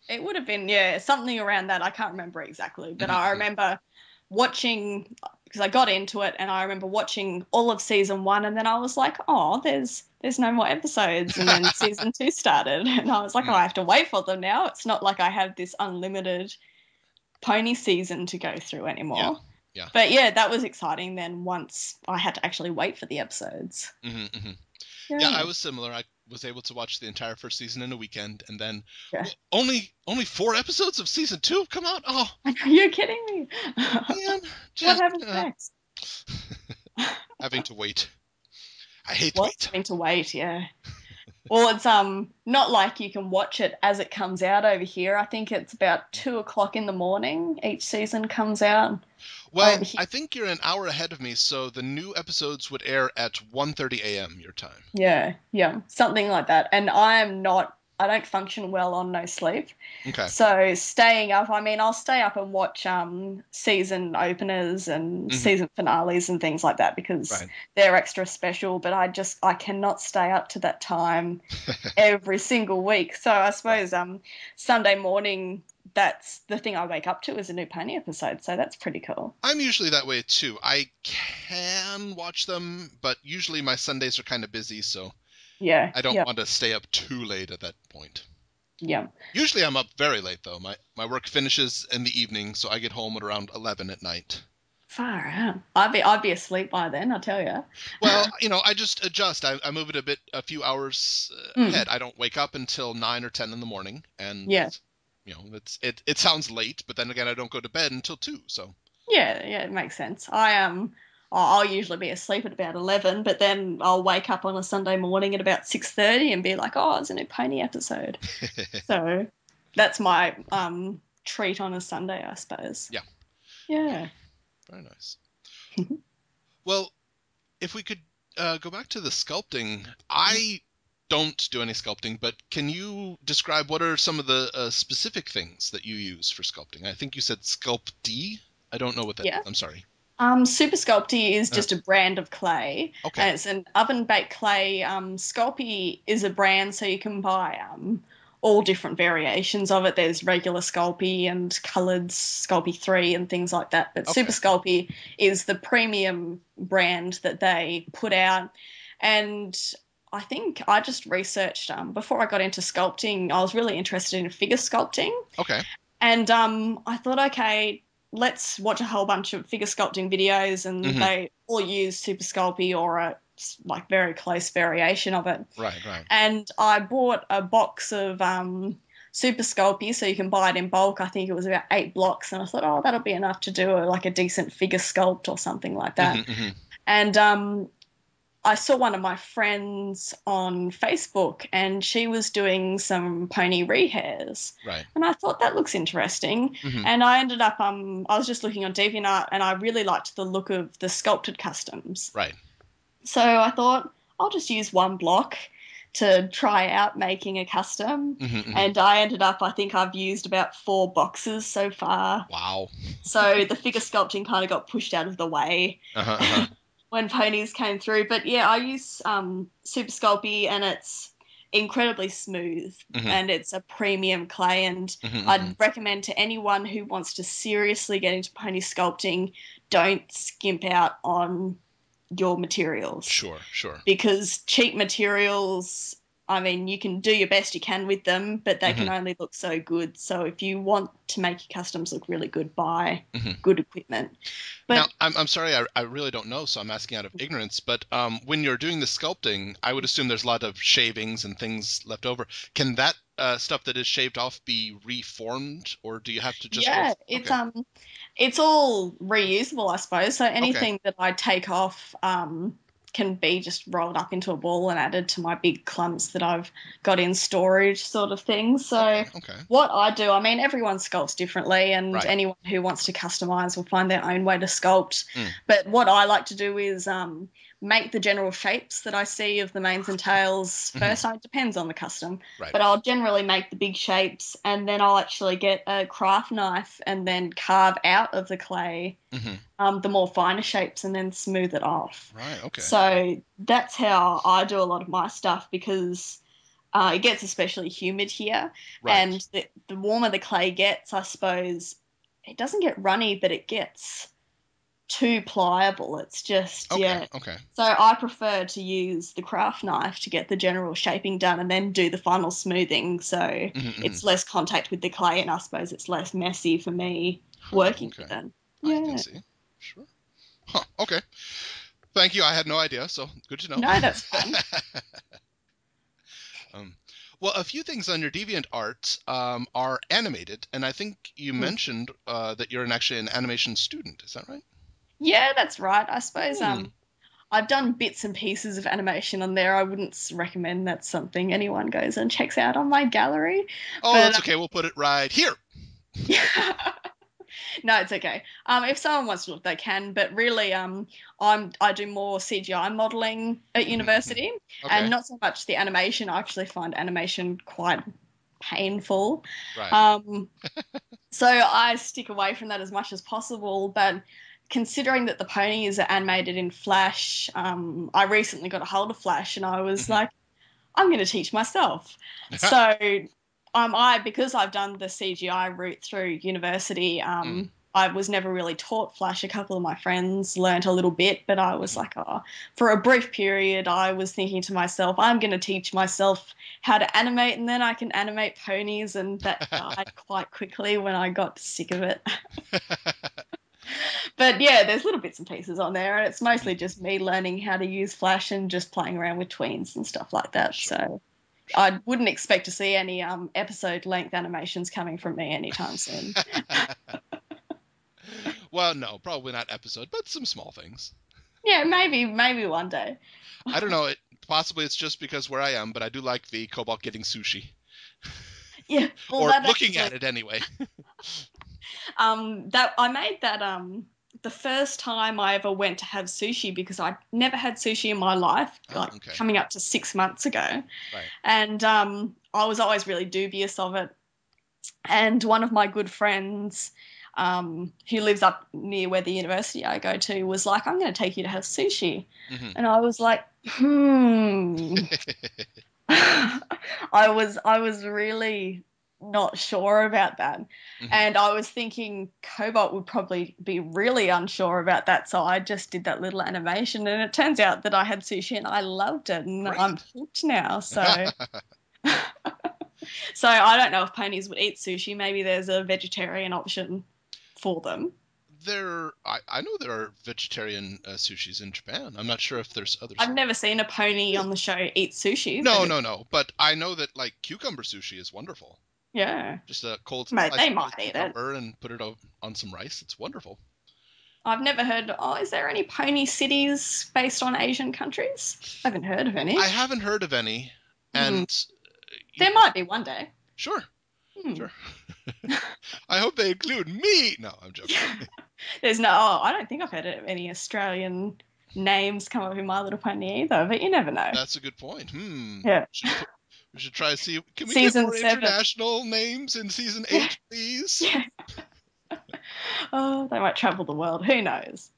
It would have been, yeah, something around that. I can't remember exactly, but I Hmm. remember watching because I got into it, and I remember watching all of season 1, and then I was like, oh, there's no more episodes, and then season 2 started, and I was like, oh, I have to wait for them now. It's not like I have this unlimited pony season to go through Yeah, anymore. yeah. But yeah, that was exciting then once I had to actually wait for the episodes. Hmm. Hmm. Yeah, I Yeah, was similar. I was able to watch the entire first season in a weekend, and then yeah. well, only 4 episodes of season 2 have come out. Oh You're kidding me. man, What just happens next? having to wait. I hate What's wait. having to wait? Yeah. Well, it's not like you can watch it as it comes out over here. I think it's about 2 o'clock in the morning. Each season comes out Well, over here. I think you're an hour ahead of me, so the new episodes would air at 1:30 a.m. your time. Yeah, yeah, something like that. And I don't function well on no sleep. Okay. So staying up, I mean, I'll stay up and watch season openers and Hmm. season finales and things like that because Right. they're extra special. But I cannot stay up to that time every single week. So I Right. suppose Sunday morning, that's the thing I wake up to is a new pony episode. So that's pretty cool. I'm usually that way too. I can watch them, but usually my Sundays are kind of busy, so Yeah, I don't yeah, want to stay up too late at that point. yeah. Usually I'm up very late though. My work finishes in the evening, so I get home at around 11 at night. Far out. I'd be asleep by then, I tell you. Well, I just adjust. I move it a few hours Mm, ahead. I don't wake up until 9 or 10 in the morning, and yeah, it sounds late, but then again, I don't go to bed until 2. So yeah, yeah. It makes sense. I'll usually be asleep at about 11, but then I'll wake up on a Sunday morning at about 6:30 and be like, oh, it's a new pony episode. So that's my treat on a Sunday, I suppose. yeah, Yeah. very nice. Well, if we could go back to the sculpting, I don't do any sculpting, but can you describe what are some of the specific things that you use for sculpting? I think you said Sculpty. I don't know what that is. Yeah. I'm sorry. Super Sculpty is Uh, just a brand of clay, okay. and it's an oven baked clay. Sculpey is a brand, so you can buy all different variations of it. There's regular Sculpey and coloured Sculpey 3 and things like that. But Super Okay. Sculpey is the premium brand that they put out. And I think I just researched before I got into sculpting, I was really interested in figure sculpting. Okay. And I thought, okay, let's watch a whole bunch of figure sculpting videos, and Hmm. they all use Super Sculpey or a like very close variation of it. Right. And I bought a box of Super Sculpey, so you can buy it in bulk. I think it was about 8 blocks, and I thought, oh, that'll be enough to do like a decent figure sculpt or something like that. And I saw one of my friends on Facebook, and she was doing some pony rehairs. Right. And I thought, that looks interesting. And I ended up, I was just looking on DeviantArt, and I really liked the look of the sculpted customs. Right. So I thought, I'll just use 1 block to try out making a custom. And I ended up, I think I've used about 4 boxes so far. Wow. So the figure sculpting kind of got pushed out of the way. When ponies came through. But yeah, I use Super Sculpey, and it's incredibly smooth and it's a premium clay, and I'd recommend to anyone who wants to seriously get into pony sculpting, don't skimp out on your materials. Sure. Because cheap materials, I mean, you can do your best you can with them, but they can only look so good. So if you want to make your customs look really good, buy good equipment. But now, I'm sorry, I really don't know, so I'm asking out of ignorance, but when you're doing the sculpting, I would assume there's a lot of shavings and things left over. Can that stuff that is shaved off be reformed, or do you have to just... Yeah, it's all reusable, I suppose. So anything that I take off can be just rolled up into a ball and added to my big clumps that I've got in storage, sort of thing. So what I do, I mean, everyone sculpts differently, and anyone who wants to customize will find their own way to sculpt. But what I like to do is make the general shapes that I see of the manes and tails first. It depends on the custom, but I'll generally make the big shapes, and then I'll actually get a craft knife and then carve out of the clay the more finer shapes and then smooth it off. Right, okay. So that's how I do a lot of my stuff, because it gets especially humid here. And the warmer the clay gets, I suppose, it doesn't get runny, but it gets too pliable. It's just, Okay. So I prefer to use the craft knife to get the general shaping done and then do the final smoothing. So it's less contact with the clay, and I suppose it's less messy for me working with it. I can see. Sure. Huh, okay. Thank you. I had no idea, so good to know. No, that's fine. Well, a few things on your DeviantArt are animated, and I think you mentioned that you're actually an animation student. Is that right? Yeah, that's right. I suppose I've done bits and pieces of animation on there. I wouldn't recommend that's something anyone goes and checks out on my gallery. Oh, that's okay. We'll put it right here. No, it's okay. If someone wants to look, they can. But really, I do more CGI modeling at university, and not so much the animation. I actually find animation quite painful. So I stick away from that as much as possible. But considering that the ponies are animated in Flash, I recently got a hold of Flash, and I was like, I'm going to teach myself. So because I've done the CGI route through university, I was never really taught Flash. A couple of my friends learnt a little bit, but I was like, for a brief period, I was thinking to myself, I'm going to teach myself how to animate, and then I can animate ponies, and that died quite quickly when I got sick of it. But yeah, there's little bits and pieces on there, and it's mostly just me learning how to use Flash and just playing around with tweens and stuff like that. So I wouldn't expect to see any episode-length animations coming from me anytime soon. Well, no, probably not episode, but some small things. Yeah, maybe one day. I don't know. Possibly it's just because where I am, but I do like the Cobalt getting sushi. Yeah, well, or looking at it anyway. That I made that the first time I ever went to have sushi, because I'd never had sushi in my life, coming up to 6 months ago. And I was always really dubious of it. And one of my good friends, who lives up near where the university I go to, was like, I'm going to take you to have sushi. And I was like, I was really not sure about that. And I was thinking Cobalt would probably be really unsure about that, so I just did that little animation, and it turns out that I had sushi and I loved it, and I'm hooked now. So I don't know if ponies would eat sushi. Maybe there's a vegetarian option for them. I know there are vegetarian sushis in Japan. I'm not sure if there's others. I've never seen a pony on the show eat sushi. No. But I know that like cucumber sushi is wonderful. Yeah. Just a cold Mate, slice they of might eat it. cucumber and put it on some rice. It's wonderful. I've never heard. Oh, is there any pony cities based on Asian countries? I haven't heard of any. I haven't heard of any, and there might be one day. Sure. I hope they include me. No, I'm joking. There's no. Oh, I don't think I've heard of any Australian names come up in My Little Pony either, but you never know. That's a good point. Yeah. We should try to see. Can we Season get more 7. international names in season 8, please? Yeah. Oh, they might travel the world. Who knows?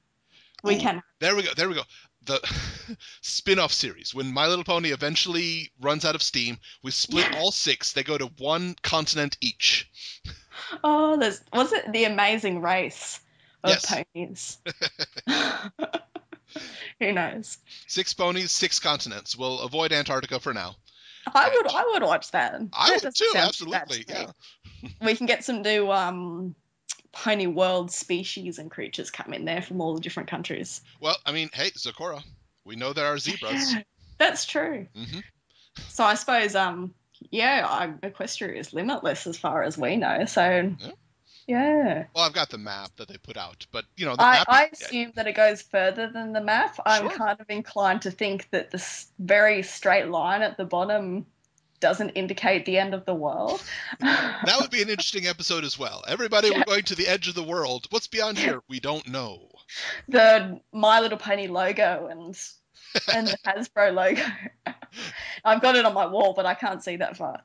We can. There we go. The spin-off series. When My Little Pony eventually runs out of steam, we split all 6. They go to one continent each. Oh, was it The Amazing Race of Ponies? Who knows? 6 ponies, 6 continents. We'll avoid Antarctica for now. I would watch that. I would too, absolutely. Yeah. We can get some new Pony World species and creatures come in there from all the different countries. Well, I mean, hey, Zokora, we know there are zebras. That's true. Mm-hmm. So I suppose, Equestria is limitless as far as we know. So, yeah. Well, I've got the map that they put out, but the map. I assume that it goes further than the map. I'm kind of inclined to think that this very straight line at the bottom doesn't indicate the end of the world. That would be an interesting episode as well. Everybody, we're going to the edge of the world. What's beyond here? We don't know. The My Little Pony logo and the Hasbro logo. I've got it on my wall, but I can't see that far.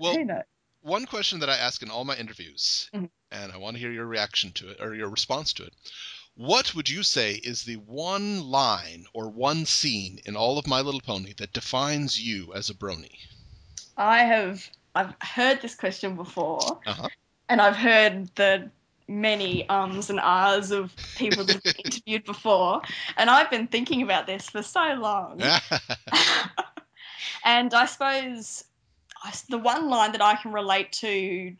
Well, one question that I ask in all my interviews, and I want to hear your reaction to it, or your response to it. What would you say is the one line or one scene in all of My Little Pony that defines you as a brony? I've heard this question before, and I've heard the many ums and ahs of people that have interviewed before, and I've been thinking about this for so long. And I suppose the one line that I can relate to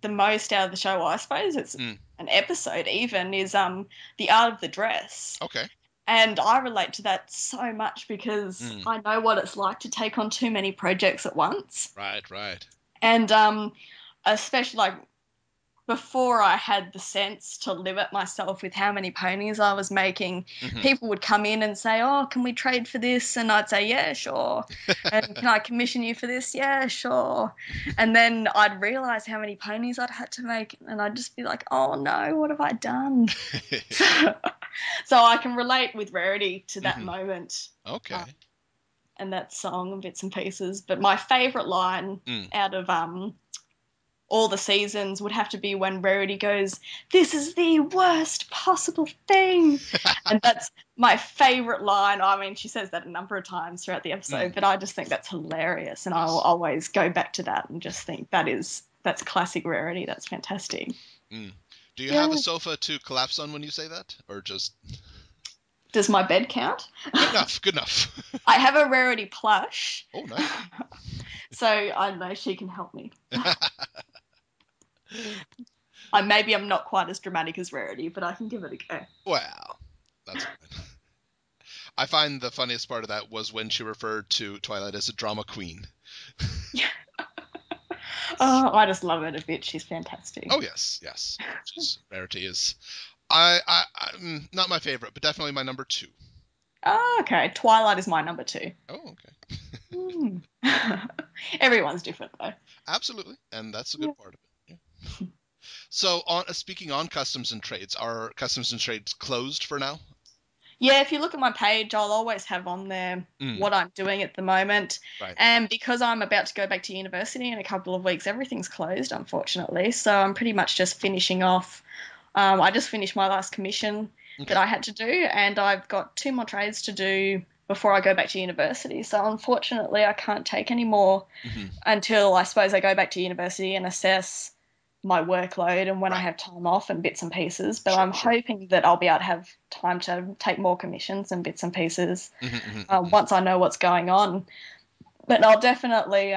the most out of the show, I suppose it's an episode even, is The Art of the Dress. Okay. And I relate to that so much because I know what it's like to take on too many projects at once. Right. And especially like before I had the sense to limit myself with how many ponies I was making, people would come in and say, oh, can we trade for this? And I'd say, yeah, sure. And can I commission you for this? Yeah, sure. And then I'd realise how many ponies I'd had to make, and I'd just be like, oh, no, what have I done? So I can relate with Rarity to that moment. Okay. And that song and bits and pieces. But my favourite line out of all the seasons would have to be when Rarity goes, this is the worst possible thing. And that's my favourite line. I mean, she says that a number of times throughout the episode, but I just think that's hilarious. And I'll always go back to that and just think that's classic Rarity. That's fantastic. Do you have a sofa to collapse on when you say that? Or just... Does my bed count? Good enough. I have a Rarity plush. Oh, nice. So I know she can help me. Maybe I'm not quite as dramatic as Rarity, but I can give it a go. Well, that's fine. I find the funniest part of that was when she referred to Twilight as a drama queen. Yeah. Oh, I just love her a bit. She's fantastic. Oh, yes. Rarity is... not my favorite, but definitely my number 2. Oh, okay. Twilight is my number 2. Oh, okay. Everyone's different, though. Absolutely, and that's a good part of it. Yeah. So, speaking on customs and trades, are customs and trades closed for now? Yeah, if you look at my page, I'll always have on there what I'm doing at the moment. Right. And because I'm about to go back to university in a couple of weeks, everything's closed, unfortunately. So I'm pretty much just finishing off. I just finished my last commission that I had to do, and I've got 2 more trades to do before I go back to university. So unfortunately, I can't take any more until I suppose I go back to university and assess my workload and when I have time off and bits and pieces. But I'm hoping that I'll be able to have time to take more commissions and bits and pieces once I know what's going on. But I'll definitely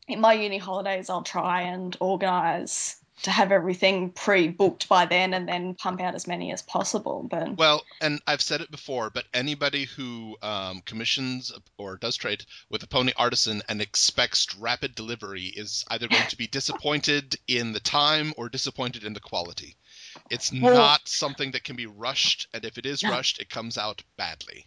in my uni holidays, I'll try and organise to have everything pre-booked by then and then pump out as many as possible. But Well, and I've said it before, but anybody who commissions or does trade with a pony artisan and expects rapid delivery is either going to be disappointed in the time or disappointed in the quality. It's well, not something that can be rushed, and if it is rushed, it comes out badly.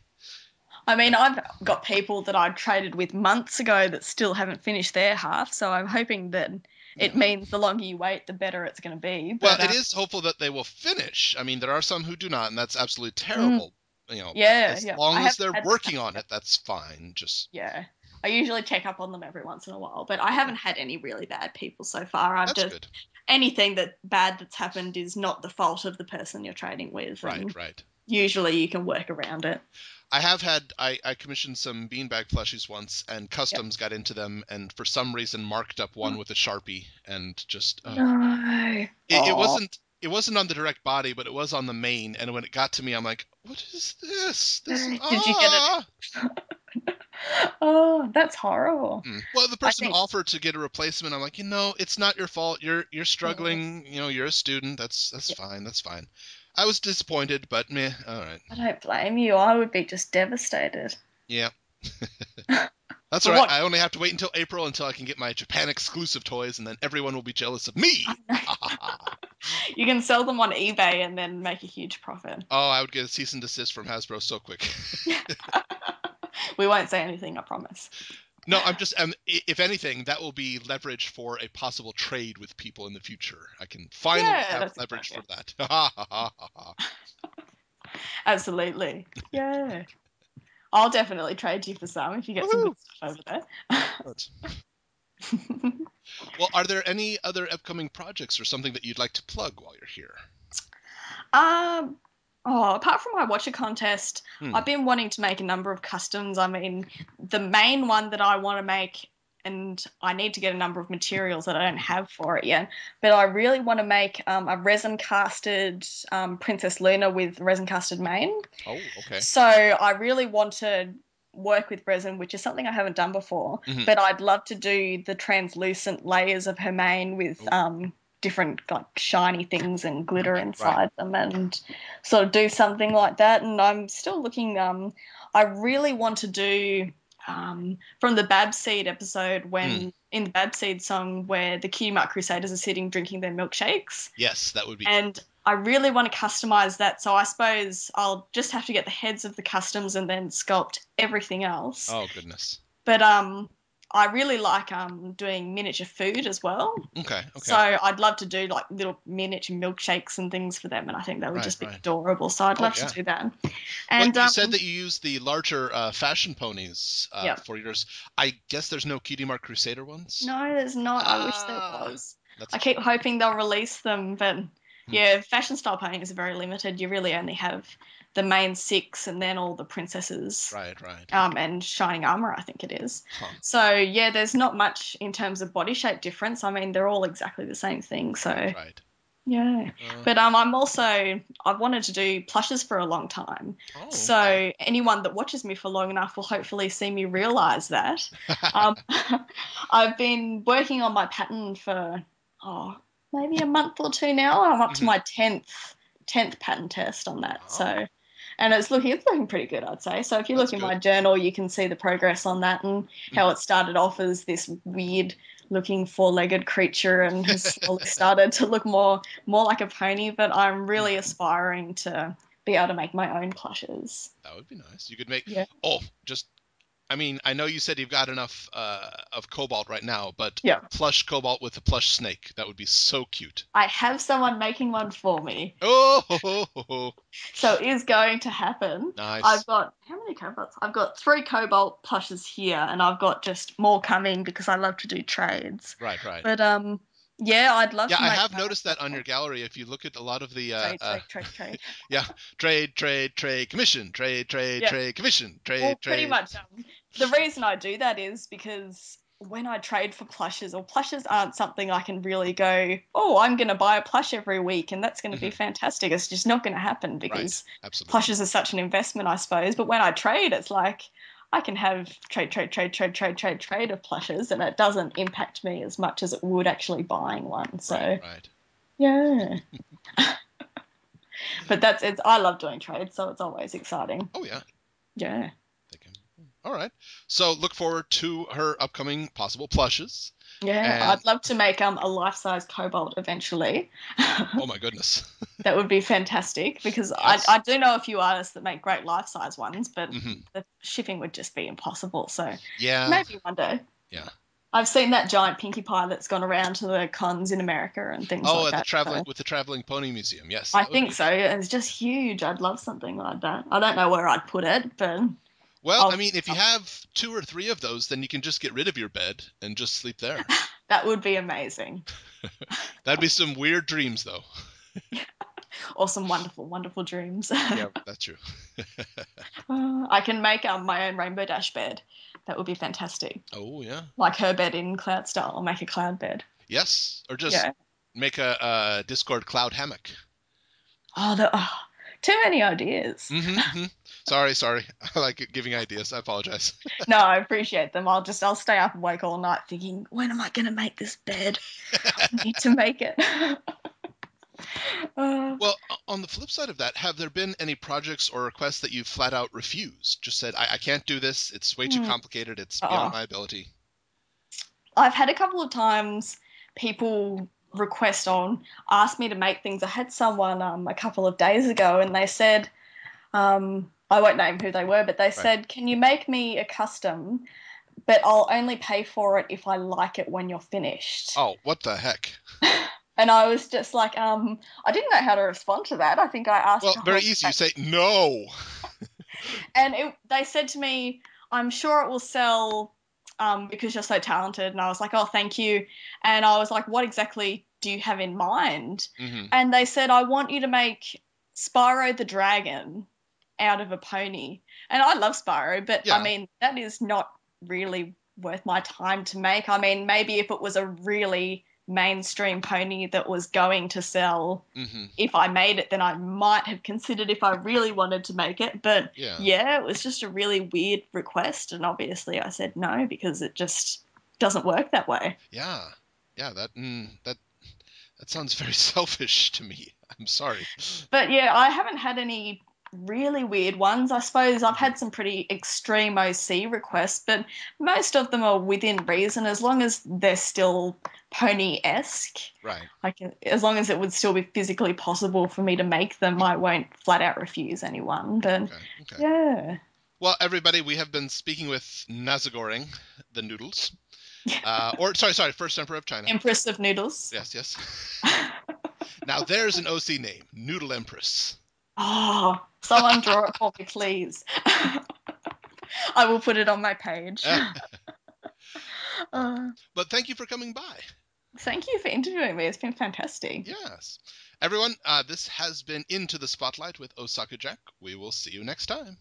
I mean, I've got people that I traded with months ago that still haven't finished their half, so I'm hoping that it means the longer you wait, the better it's going to be. Well, But it is hopeful that they will finish. I mean, there are some who do not, and that's absolutely mm, terrible. But yeah, as yeah, I long as haven't they're had working on it, that's fine. Just yeah. I usually check up on them every once in a while, but I haven't had any really bad people so far. I've that's just good. anything that's happened is not the fault of the person you're trading with, Right, and right. usually you can work around it. I commissioned some beanbag plushies once, and Yep. customs got into them, and for some reason marked up one with a Sharpie, and just No. it Oh. wasn't on the direct body, but it was on the mane, and when it got to me, I'm like, what is this? This Did you get it? Oh, that's horrible. Well, the I person think. offered to get a replacement. I'm like, it's not your fault. You're Yeah, struggling. You're a student. That's yeah. fine. That's fine. I was disappointed, but meh. All right. I don't blame you. I would be just devastated. Yeah. That's all But right. what I only have to wait until April until I can get my Japan exclusive toys, and then everyone will be jealous of me. you can sell them on eBay and then make a huge profit. Oh, I would get a cease and desist from Hasbro so quick. We won't say anything, I promise. No, if anything, that will be leverage for a possible trade with people in the future. I can finally Yeah, have that's leverage exactly for it. that. Absolutely. Yeah. I'll definitely trade you for some if you get some Woohoo! good stuff over there. Good. Well, are there any other upcoming projects or something that you'd like to plug while you're here? um, apart from my watcher contest, Hmm. I've been wanting to make a number of customs. I mean, the main one that I want to make, and I need to get a number of materials that I don't have for it yet, but I really want to make a resin casted Princess Luna with resin casted mane. Oh, okay. So I really want to work with resin, which is something I haven't done before. Hmm. But I'd love to do the translucent layers of her mane with Oh, different like shiny things and glitter right. inside them, and sort of do something like that. And I'm still looking. I really want to do. From the Babseed episode, Hmm. when in the Babseed song, where the Cutie Mark Crusaders are sitting drinking their milkshakes, Yes, that would be cool. and I really want to customize that. So I suppose I'll just have to get the heads of the customs and then sculpt everything else. Oh, goodness. But I really like doing miniature food as well. Okay, So okay. I'd love to do like little miniature milkshakes and things for them, and I think that would Right, just be right. adorable. So I'd Oh, love to yeah. do that. Well, And you said that you use the larger fashion ponies yeah, for yours. I guess there's no Cutie Mark Crusader ones? no, there's not. I wish there Ah, was. that's I a keep shame. hoping they'll release them, but Hmm. yeah, fashion style ponies are very limited. You really only have the main six and then all the princesses, Right, right. and shining armor, I think it is. Huh. So yeah, there's not much in terms of body shape difference. I mean, they're all exactly the same thing. Right, So right. yeah, but I've wanted to do plushes for a long time. Oh, okay. So anyone that watches me for long enough will hopefully see me realize that. Um, I've been working on my pattern for oh maybe a month or two now. I'm up to Hmm. my tenth pattern test on that. Oh, So and it's looking pretty good, I'd say. So if you that's look in good. my journal, you can see the progress on that and how Hmm. it started off as this weird looking four-legged creature and has slowly started to look more like a pony. But I'm really aspiring to be able to make my own plushes. That would be nice. You could make. Yeah. Oh, just. I mean, I know you said you've got enough of Cobalt right now, but Yeah. plush Cobalt with a plush snake. That would be so cute. I have someone making one for me. Oh, ho, ho, ho, ho. So it is going to happen. I've Nice. got how many cobalts? I've got 3 cobalt plushes here, and I've got just more coming because I love to do trades. Right, right. But yeah, I'd love Yeah, to I make have my own noticed that on your plushes. gallery. If you look at a lot of the, Trade. yeah, trade, commission, Yeah. commission, Well, pretty trade. much. The reason I do that is because when I trade for plushes, or plushes aren't something I can really go, oh, I'm going to buy a plush every week and that's going to be Hmm. fantastic. It's just not going to happen Right, because absolutely. plushes are such an investment, I suppose. But when I trade, it's like I can have trade of plushes, and it doesn't impact me as much as it would actually buying one. So, Right. yeah. But I love doing trades, so it's always exciting. Oh, yeah. Yeah. All right. So look forward to her upcoming possible plushes. Yeah, And I'd love to make a life-size Cobalt eventually. oh my goodness. That would be fantastic because Yes. I do know a few artists that make great life-size ones, but Mhm. the shipping would just be impossible. So Yeah. maybe one day. Yeah. I've seen that giant Pinkie Pie that's gone around to the cons in America and things Oh, like at that. the traveling pony museum. Yes, I that would think be. so. It's just huge. I'd love something like that. I don't know where I'd put it, but Well, I'll I mean, if you have 2 or 3 of those, then you can just get rid of your bed and just sleep there. that would be amazing. That'd be some weird dreams, though. Or some wonderful, wonderful dreams. Yeah, that's true. I can make my own Rainbow Dash bed. That would be fantastic. Oh, yeah. Like her bed in cloud style. I'll make a cloud bed. Yes, or just Yeah. make a Discord cloud hammock. Too many ideas. Mm-hmm. Sorry. I like giving ideas. I apologize. No, I appreciate them. I'll stay up awake all night thinking, when am I going to make this bed? I need to make it. Well, on the flip side of that, have there been any projects or requests that you flat out refused? Just said, I can't do this. It's way too complicated. It's beyond my ability. I've had a couple of times people ask me to make things. I had someone a couple of days ago, and they said, I won't name who they were, but they said, can you make me a custom, but I'll only pay for it if I like it when you're finished. Oh, what the heck? And I was just like, I didn't know how to respond to that. I think I asked. Well, very easy. You say no. And they said to me, I'm sure it will sell because you're so talented. And I was like, oh, thank you. And I was like, what exactly do you have in mind? Mm-hmm. And they said, I want you to make Spyro the Dragon out of a pony. And I love Spyro, but Yeah. I mean, that is not really worth my time to make. I mean, maybe if it was a really mainstream pony that was going to sell, if I made it, then I might have considered if I really wanted to make it. But yeah, it was just a really weird request, and obviously I said no because it just doesn't work that way. Yeah, that sounds very selfish to me. I'm sorry. But yeah, I haven't had any really weird ones. I suppose I've had some pretty extreme OC requests, but most of them are within reason as long as they're still pony-esque. Right. As long as it would still be physically possible for me to make them, I won't flat out refuse anyone. But okay. Yeah. Well, everybody, we have been speaking with Nazegoreng, the noodles. Sorry, First Emperor of China. Empress of Noodles. Yes. Now there's an OC name, Noodle Empress. Oh, someone draw it for me, please. I will put it on my page. But thank you for coming by. Thank you for interviewing me. It's been fantastic. Yes. Everyone, this has been Into the Spotlight with OsakaJack. We will see you next time.